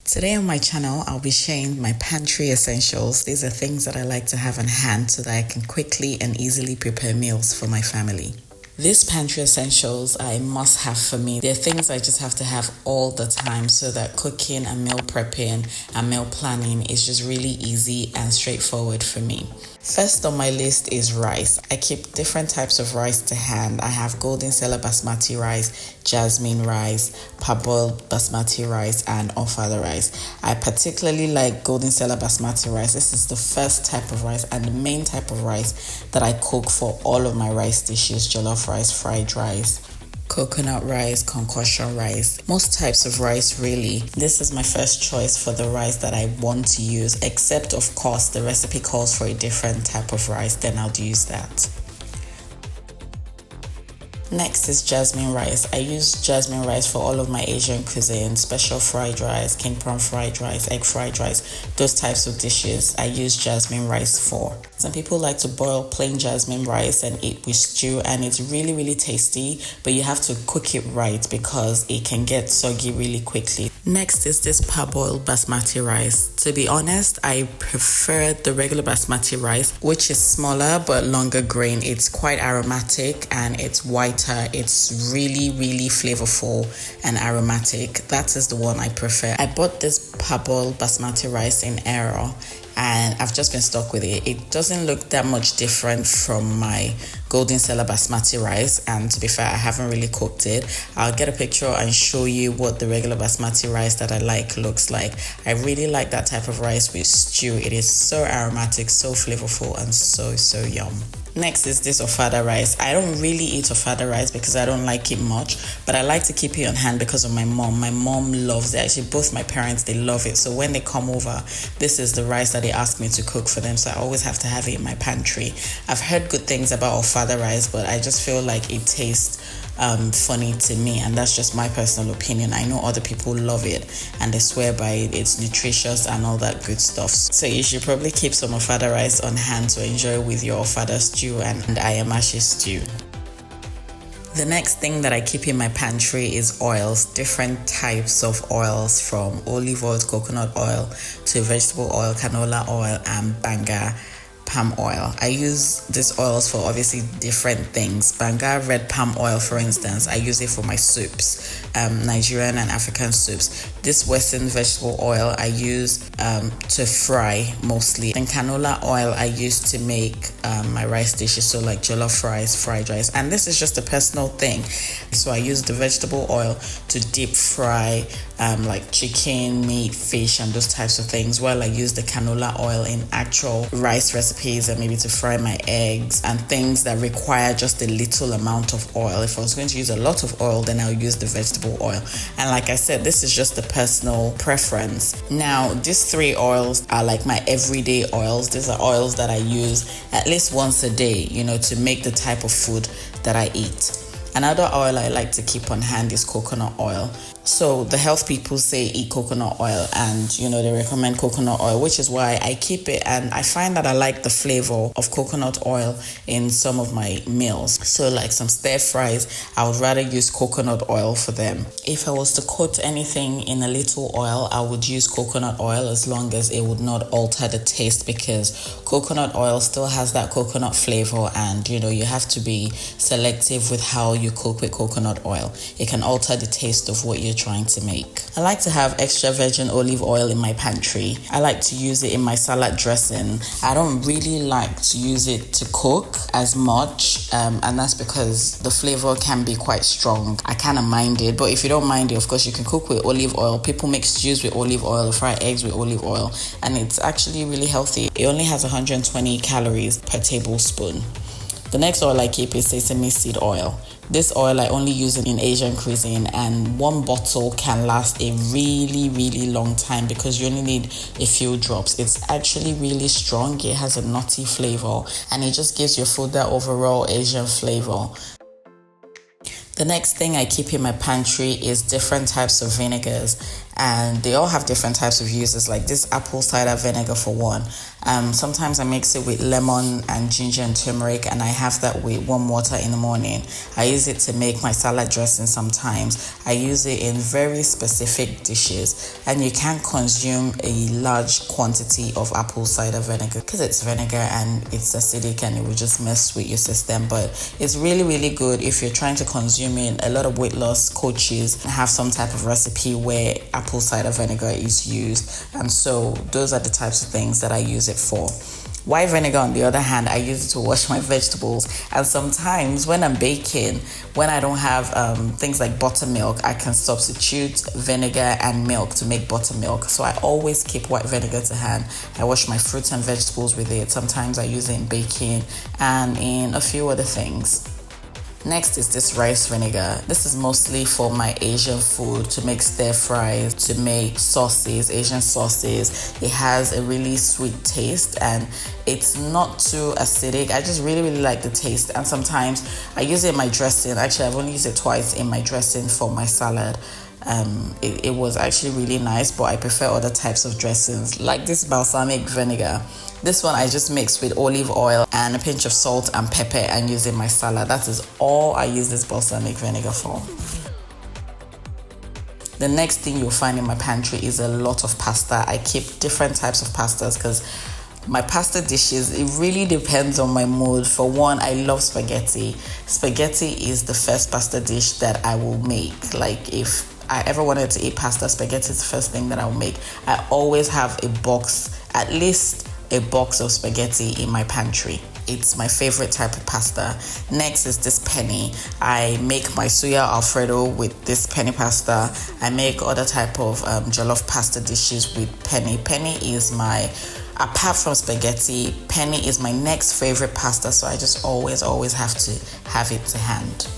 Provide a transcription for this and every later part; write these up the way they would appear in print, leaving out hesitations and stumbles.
Today on my channel, I'll be sharing my pantry essentials. These are things that I like to have on hand so that I can quickly and easily prepare meals for my family. These pantry essentials are a must-have for me. They're things I just have to have all the time so that cooking and meal prepping and meal planning is just really easy and straightforward for me. First on my list is rice. I keep different types of rice to hand. I have golden Sela basmati rice, jasmine rice, parboiled basmati rice, and ofada rice. I particularly like golden Sela basmati rice. This is the first type of rice and the main type of rice that I cook for all of my rice dishes: jollof rice, fried rice, coconut rice, concoction rice, most types of rice really. This is my first choice for the rice that I want to use, except of course the recipe calls for a different type of rice, then I'll use that. Next is jasmine rice. I use jasmine rice for all of my Asian cuisine: special fried rice, king prawn fried rice, egg fried rice, those types of dishes I use jasmine rice for. Some people like to boil plain jasmine rice and eat with stew, and it's really tasty, but you have to cook it right because it can get soggy really quickly. Next is this parboiled basmati rice. To be honest, I prefer the regular basmati rice, which is smaller but longer grain. It's quite aromatic and it's whiter. It's really flavorful and aromatic. That is the one I prefer. I bought this parboiled basmati rice in error, and I've just been stuck with it. It doesn't look that much different from my golden Sela basmati rice, and to be fair, I haven't really cooked it. I'll get a picture and show you what the regular basmati rice that I like looks like. I really like that type of rice with stew. It is so aromatic, so flavorful, and so yum. Next is this ofada rice. I don't really eat ofada rice because I don't like it much, but I like to keep it on hand because of my mom. My mom loves it. Actually, both my parents, they love it. So when they come over, this is the rice that they ask me to cook for them. So I always have to have it in my pantry. I've heard good things about ofada rice, but I just feel like it tastes funny to me, and that's just my personal opinion. I know other people love it and they swear by it. It's nutritious and all that good stuff. So you should probably keep some ofada rice on hand to enjoy with your ofada stew and ayamashi stew. The next thing that I keep in my pantry is oils, different types of oils, from olive oil to coconut oil to vegetable oil, canola oil, and banga palm oil. I use these oils for obviously different things. Banga red palm oil, for instance, I use it for my soups, Nigerian and African soups. This Western vegetable oil I use to fry mostly. And canola oil I use to make my rice dishes, so like jollof rice, fried rice. And this is just a personal thing. So I use the vegetable oil to deep fry like chicken, meat, fish, and those types of things, while I use the canola oil in actual rice recipes and maybe to fry my eggs and things that require just a little amount of oil. If I was going to use a lot of oil, then I'll use the vegetable oil. And like I said, this is just a personal preference. Now, these three oils are like my everyday oils. These are oils that I use at least once a day, to make the type of food that I eat. Another oil I like to keep on hand is coconut oil. So the health people say eat coconut oil, and they recommend coconut oil, which is why I keep it. And I find that I like the flavor of coconut oil in some of my meals. So like some stir fries, I would rather use coconut oil for them. If I was to coat anything in a little oil, I would use coconut oil, as long as it would not alter the taste, because coconut oil still has that coconut flavor, and you have to be selective with how you cook with coconut oil. It can alter the taste of what you're trying to make. I like to have extra virgin olive oil in my pantry. I like to use it in my salad dressing. I don't really like to use it to cook as much, and that's because the flavor can be quite strong. I kind of mind it, but if you don't mind it, of course you can cook with olive oil. People make stews with olive oil, fry eggs with olive oil, and it's actually really healthy. It only has 120 calories per tablespoon. The next oil I keep is sesame seed oil. This oil I only use in Asian cuisine, and one bottle can last a really long time because you only need a few drops. It's actually really strong. It has a nutty flavor, and it just gives your food that overall Asian flavor. The next thing I keep in my pantry is different types of vinegars. and they all have different types of uses, like this apple cider vinegar for one. Sometimes I mix it with lemon and ginger and turmeric, and I have that with warm water in the morning. I use it to make my salad dressing sometimes. I use it in very specific dishes, and you can't consume a large quantity of apple cider vinegar because it's vinegar and it's acidic and it will just mess with your system. But it's really, really good if you're trying to consume it. A lot of weight loss coaches have some type of recipe where apple cider vinegar is used, and so those are the types of things that I use it for. White vinegar, on the other hand, I use it to wash my vegetables, and sometimes when I'm baking, when I don't have things like buttermilk, I can substitute vinegar and milk to make buttermilk. So I always keep white vinegar to hand. I wash my fruits and vegetables with it. Sometimes I use it in baking and in a few other things. Next is this rice vinegar. This is mostly for my Asian food, to make stir fries, to make sauces, Asian sauces. It has a really sweet taste and it's not too acidic. I just really, really like the taste. And sometimes I use it in my dressing. Actually, I've only used it twice in my dressing for my salad. It was actually really nice, but I prefer other types of dressings like this balsamic vinegar. This one I just mix with olive oil and a pinch of salt and pepper and use in my salad. That is all I use this balsamic vinegar for. The next thing you'll find in my pantry is a lot of pasta. I keep different types of pastas because my pasta dishes, it really depends on my mood. For one, I love spaghetti. Spaghetti is the first pasta dish that I will make. Like if I ever wanted to eat pasta, spaghetti is the first thing that I'll make. I always have a box, at least a box of spaghetti in my pantry. It's my favorite type of pasta. Next is this penne. I make my suya alfredo with this penne pasta. I make other type of jollof pasta dishes with penne. Penne is apart from spaghetti, penne is my next favorite pasta, so I just always have to have it to hand.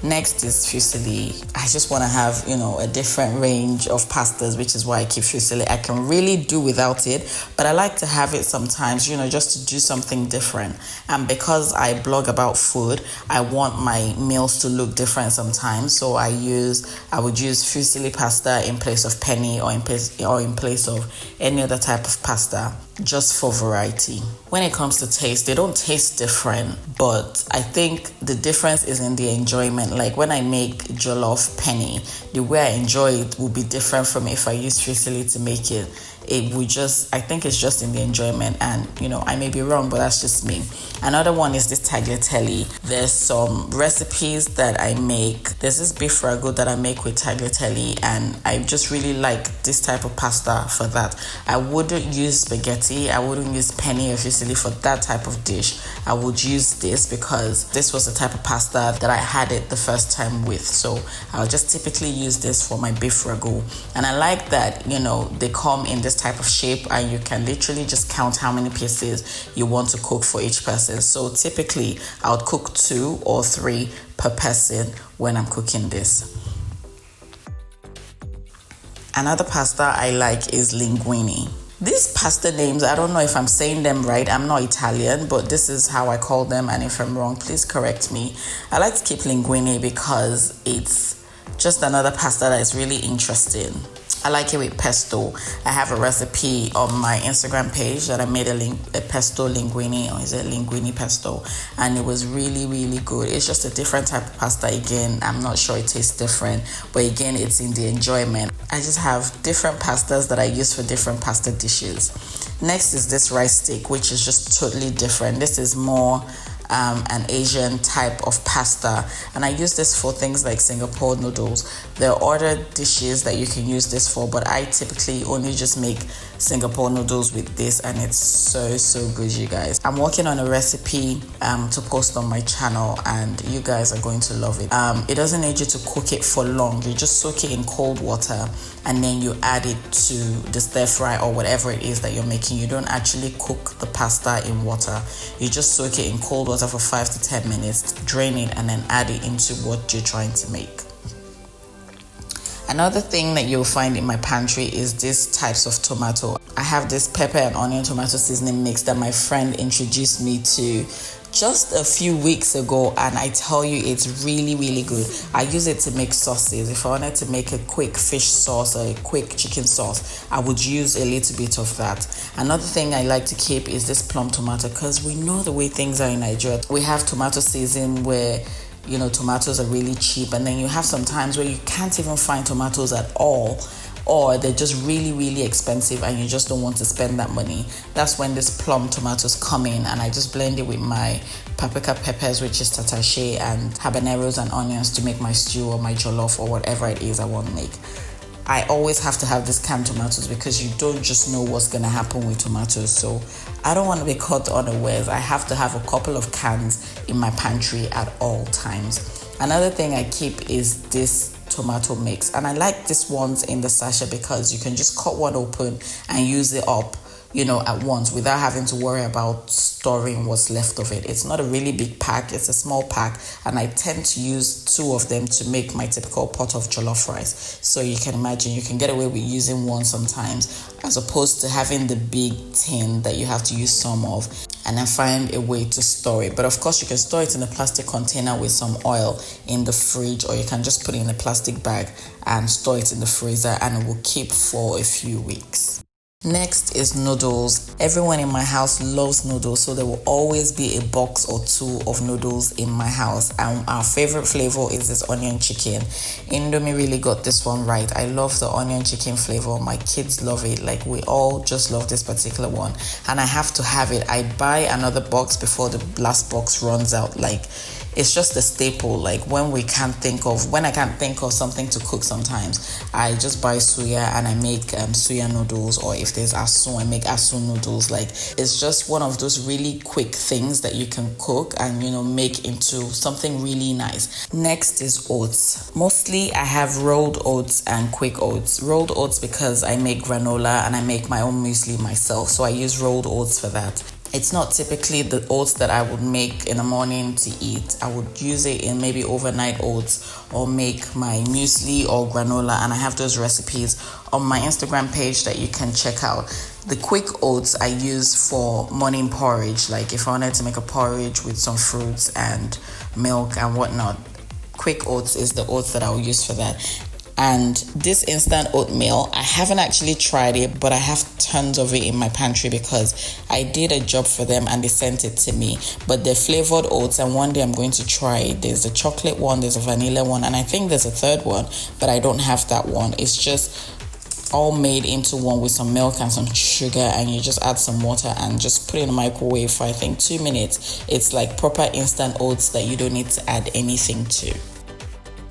Next is fusilli. I just want to have, a different range of pastas, which is why I keep fusilli. I can really do without it, but I like to have it sometimes, just to do something different. And because I blog about food, I want my meals to look different sometimes. So I would use fusilli pasta in place of penne or in place of any other type of pasta, just for variety. When it comes to taste, they don't taste different, but I think the difference is in the enjoyment. Like when I make jollof penne, the way I enjoy it will be different from if I use fusilli to make it. I think it's just in the enjoyment, and I may be wrong, but that's just me. Another one is this tagliatelle. There's some recipes that I make. There's this beef ragu that I make with tagliatelle, and I just really like this type of pasta for that. I wouldn't use spaghetti. I wouldn't use penne or fusilli for that type of dish. I would use this because this was the type of pasta that I had it the first time with. So I'll just typically use this for my beef ragu. And I like that, they come in this type of shape and you can literally just count how many pieces you want to cook for each person. So typically I would cook 2 or 3 per person when I'm cooking this. Another pasta I like is linguine. These pasta names, I don't know if I'm saying them right. I'm not Italian, but this is how I call them, and if I'm wrong, please correct me. I like to keep linguine because it's just another pasta that is really interesting. I like it with pesto. I have a recipe on my Instagram page that I made a pesto linguine, or is it linguine pesto? And it was really, really good. It's just a different type of pasta. Again, I'm not sure it tastes different, but again, it's in the enjoyment. I just have different pastas that I use for different pasta dishes. Next is this rice stick, which is just totally different. This is more an Asian type of pasta, and I use this for things like Singapore noodles. There are other dishes that you can use this for, but I typically only just make Singapore noodles with this, and it's so good, you guys. I'm working on a recipe to post on my channel, and you guys are going to love it. It doesn't need you to cook it for long. You just soak it in cold water and then you add it to the stir fry or whatever it is that you're making. You don't actually cook the pasta in water. You just soak it in cold water for 5 to 10 minutes, drain it, and then add it into what you're trying to make. Another thing that you'll find in my pantry is these types of tomato. I have this pepper and onion tomato seasoning mix that my friend introduced me to just a few weeks ago, and I tell you, it's really, really good. I use it to make sauces. If I wanted to make a quick fish sauce or a quick chicken sauce, I would use a little bit of that. Another thing I like to keep is this plum tomato, because we know the way things are in Nigeria. We have tomato season where tomatoes are really cheap, and then you have some times where you can't even find tomatoes at all, or they're just really, really expensive and you just don't want to spend that money. That's when this plum tomatoes come in, and I just blend it with my paprika peppers, which is tatashe, and habaneros and onions to make my stew or my jollof or whatever it is I want to make. I always have to have this canned tomatoes because you don't just know what's going to happen with tomatoes. So I don't want to be caught unawares. I have to have a couple of cans in my pantry at all times. Another thing I keep is this tomato mix, and I like this ones in the sachet because you can just cut one open and use it up at once without having to worry about storing what's left of it. It's not a really big pack, it's a small pack, and I tend to use 2 of them to make my typical pot of jollof rice. So you can imagine you can get away with using one sometimes as opposed to having the big tin that you have to use some of and then find a way to store it. But of course you can store it in a plastic container with some oil in the fridge, or you can just put it in a plastic bag and store it in the freezer, and it will keep for a few weeks. Next is noodles. Everyone in my house loves noodles, so there will always be a box or 2 of noodles in my house, and our favorite flavor is this onion chicken. Indomie really got this one right. I love the onion chicken flavor. My kids love it. Like, we all just love this particular one, and I have to have it. I buy another box before the last box runs out. Like, it's just a staple. Like, when I can't think of something to cook sometimes, I just buy suya and I make suya noodles, or if there's asu, I make asu noodles. Like, it's just one of those really quick things that you can cook and make into something really nice. Next is oats. Mostly I have rolled oats and quick oats. Rolled oats because I make granola and I make my own muesli myself, so I use rolled oats for that. It's not typically the oats that I would make in the morning to eat. I would use it in maybe overnight oats or make my muesli or granola, and I have those recipes on my Instagram page that you can check out. The quick oats I use for morning porridge, like if I wanted to make a porridge with some fruits and milk and whatnot. Quick oats is the oats that I'll use for that. And this instant oatmeal, I haven't actually tried it, but I have tons of it in my pantry because I did a job for them and they sent it to me. But they're flavored oats, and one day I'm going to try it. There's a chocolate one, there's a vanilla one, and I think there's a third one, but I don't have that one. It's just all made into one with some milk and some sugar, and you just add some water and just put it in the microwave for I think 2 minutes. It's like proper instant oats that you don't need to add anything to.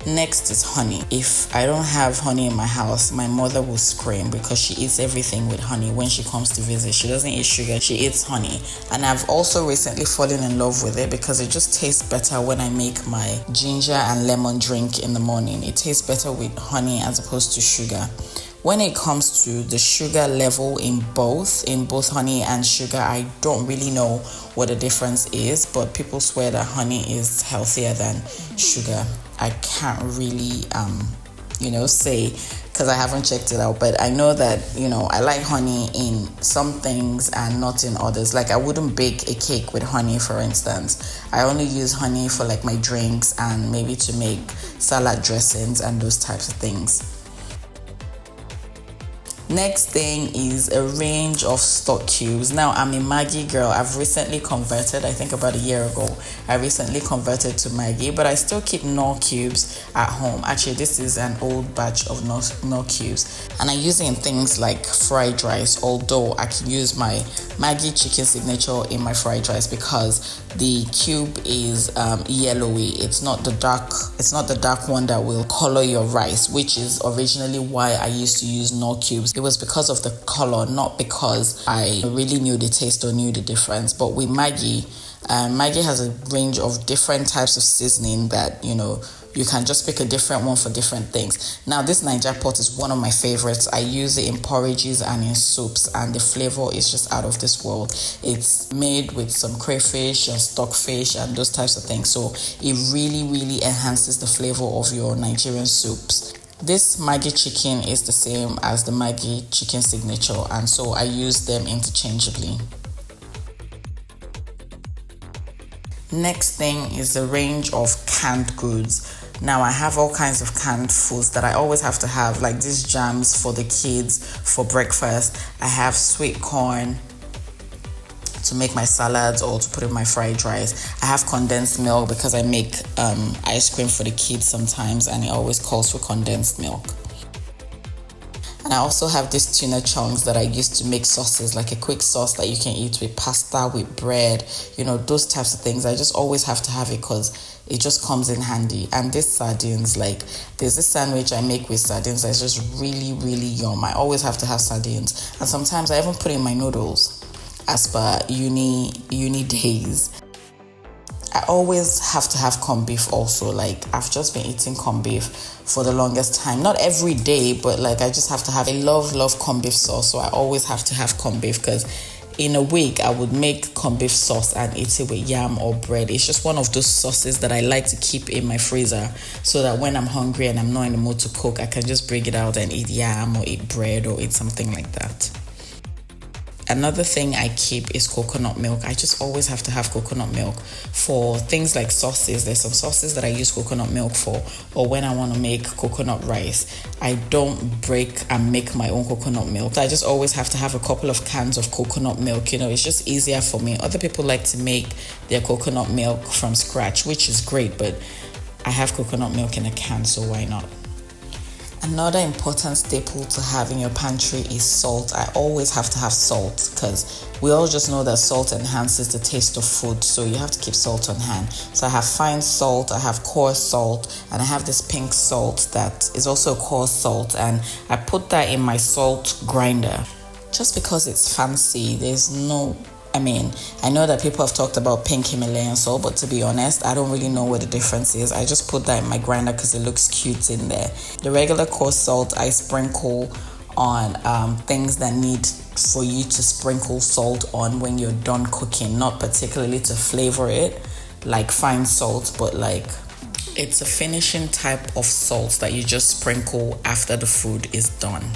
Next is honey. If I don't have honey in my house, my mother will scream because she eats everything with honey when she comes to visit. She doesn't eat sugar, she eats honey. And I've also recently fallen in love with it because it just tastes better when I make my ginger and lemon drink in the morning. It tastes better with honey as opposed to sugar. When it comes to the sugar level in both honey and sugar, I don't really know what the difference is, but people swear that honey is healthier than sugar. I can't really, say because I haven't checked it out, but I know that, I like honey in some things and not in others. Like, I wouldn't bake a cake with honey, for instance. I only use honey for like my drinks and maybe to make salad dressings and those types of things. Next thing is a range of stock cubes. Now, I'm a Maggi girl. I've recently converted, I think about a year ago. I recently converted to Maggi, but I still keep Knorr cubes at home. Actually, this is an old batch of Knorr cubes. And I use it in things like fried rice, although I can use my Maggi chicken signature in my fried rice because the cube is yellowy. It's not the dark one that will color your rice, which is originally why I used to use Knorr cubes. It was because of the color, not because I really knew the taste or knew the difference. But with Maggi, Maggi has a range of different types of seasoning that, you can just pick a different one for different things. Now, this Niger pot is one of my favorites. I use it in porridges and in soups, and the flavor is just out of this world. It's made with some crayfish and stockfish and those types of things. So it really, really enhances the flavor of your Nigerian soups. This Maggi chicken is the same as the Maggi chicken signature, and so I use them interchangeably. Next thing is the range of canned goods. Now I have all kinds of canned foods that I always have to have, like these jams for the kids for breakfast. I have sweet corn to make my salads or to put in my fried rice. I have condensed milk because I make ice cream for the kids sometimes, and it always calls for condensed milk. And I also have these tuna chunks that I use to make sauces, like a quick sauce that you can eat with pasta, with bread, those types of things. I just always have to have it because it just comes in handy. And these sardines, like there's this sandwich I make with sardines that's just really, really yum. I always have to have sardines. And sometimes I even put in my noodles as per uni days. I always have to have corned beef also. Like I've just been eating corned beef for the longest time. Not every day, but like I just have to have. I love corned beef sauce, so I always have to have corned beef because in a week I would make corned beef sauce and eat it with yam or bread. It's just one of those sauces that I like to keep in my freezer so that when I'm hungry and I'm not in the mood to cook, I can just bring it out and eat yam or eat bread or eat something like that. Another thing I keep is coconut milk. I just always have to have coconut milk for things like sauces. There's some sauces that I use coconut milk for, or when I want to make coconut rice. I don't break and make my own coconut milk. I just always have to have a couple of cans of coconut milk. It's just easier for me. Other people like to make their coconut milk from scratch, which is great, but I have coconut milk in a can, so why not? Another important staple to have in your pantry is salt. I always have to have salt because we all just know that salt enhances the taste of food, so you have to keep salt on hand. So I have fine salt, I have coarse salt, and I have this pink salt that is also coarse salt, and I put that in my salt grinder. Just because it's fancy, I know that people have talked about pink Himalayan salt, but to be honest, I don't really know what the difference is. I just put that in my grinder because it looks cute in there. The regular coarse salt I sprinkle on things that need for you to sprinkle salt on when you're done cooking, not particularly to flavor it, like fine salt, but like it's a finishing type of salt that you just sprinkle after the food is done.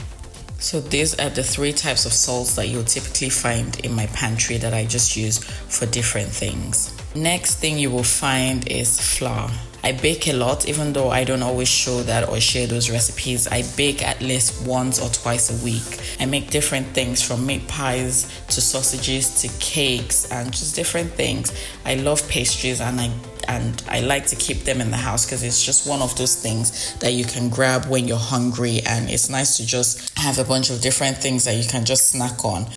So these are the 3 types of salts that you'll typically find in my pantry that I just use for different things. Next thing you will find is flour. I bake a lot, even though I don't always show that or share those recipes. I bake at least once or twice a week. I make different things from meat pies to sausages to cakes and just different things. I love pastries and I like to keep them in the house because it's just one of those things that you can grab when you're hungry, and it's nice to just have a bunch of different things that you can just snack on.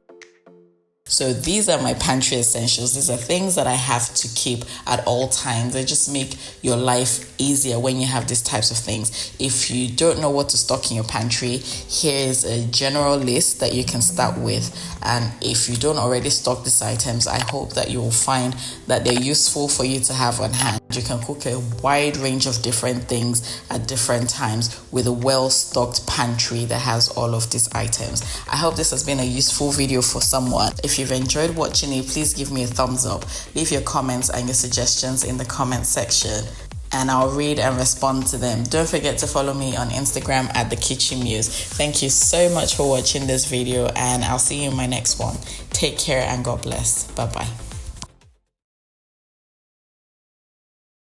So these are my pantry essentials. These are things that I have to keep at all times. They just make your life easier when you have these types of things. If you don't know what to stock in your pantry, here's a general list that you can start with. And if you don't already stock these items, I hope that you will find that they're useful for you to have on hand. You can cook a wide range of different things at different times with a well-stocked pantry that has all of these items. I hope this has been a useful video for someone. If you've enjoyed watching it, please give me a thumbs up. Leave your comments and your suggestions in the comment section, and I'll read and respond to them. Don't forget to follow me on Instagram at The Kitchen Muse. Thank you so much for watching this video, and I'll see you in my next one. Take care and God bless. Bye-bye.